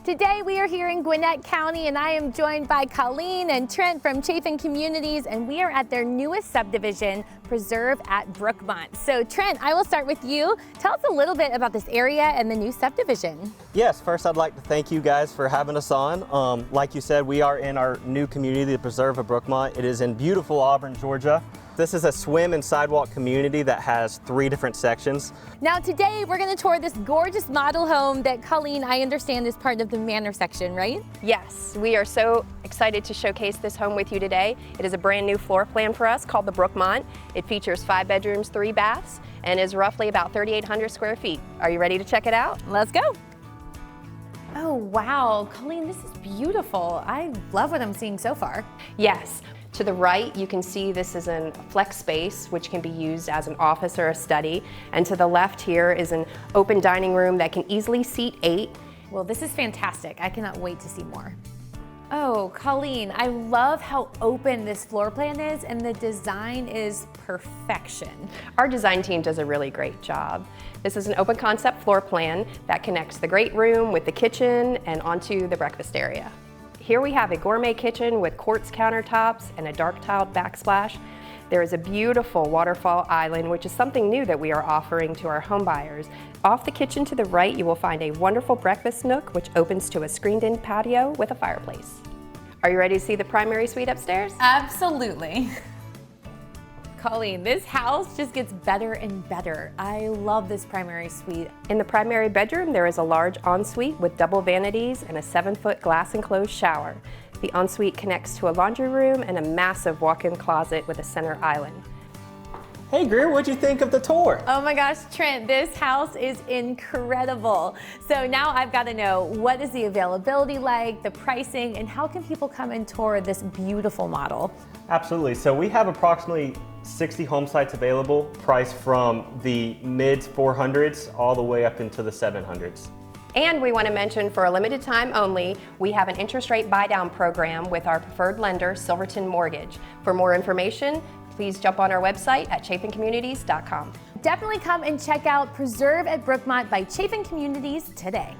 Today we are here in Gwinnett County and I am joined by Colleen and Trent from Chafin Communities, and we are at their newest subdivision, Preserve at Brookmont. So Trent, I will start with you. Tell us a little bit about this area and the new subdivision. Yes, first I'd like to thank you guys for having us on. Like you said, we are in our new community, the Preserve at Brookmont. It is in beautiful Auburn, Georgia. This is a swim and sidewalk community that has 3 different sections. Now today we're going to tour this gorgeous model home that Colleen, I understand, is part of the Manor section, right? Yes, we are so excited to showcase this home with you today. It is a brand new floor plan for us called the Brookmont. It features 5 bedrooms, 3 baths, and is roughly about 3,800 square feet. Are you ready to check it out? Let's go. Oh wow, Colleen, this is beautiful. I love what I'm seeing so far. Yes. To the right, you can see this is a flex space, which can be used as an office or a study. And to the left here is an open dining room that can easily seat 8. Well, this is fantastic. I cannot wait to see more. Oh, Colleen, I love how open this floor plan is, and the design is perfection. Our design team does a really great job. This is an open concept floor plan that connects the great room with the kitchen and onto the breakfast area. Here we have a gourmet kitchen with quartz countertops and a dark tiled backsplash. There is a beautiful waterfall island, which is something new that we are offering to our home buyers. Off the kitchen to the right, you will find a wonderful breakfast nook, which opens to a screened-in patio with a fireplace. Are you ready to see the primary suite upstairs? Absolutely. Colleen, this house just gets better and better. I love this primary suite. In the primary bedroom, there is a large ensuite with double vanities and a 7-foot glass enclosed shower. The ensuite connects to a laundry room and a massive walk-in closet with a center island. Hey Greer, what'd you think of the tour? Oh my gosh, Trent, this house is incredible. So now I've got to know, what is the availability like, the pricing, and how can people come and tour this beautiful model? Absolutely. So we have approximately 60 home sites available, priced from the mid 400s all the way up into the 700s. And we want to mention, for a limited time only, we have an interest rate buy-down program with our preferred lender, Silverton Mortgage. For more information, please jump on our website at chafincommunities.com. Definitely come and check out Preserve at Brookmont by Chafin Communities today.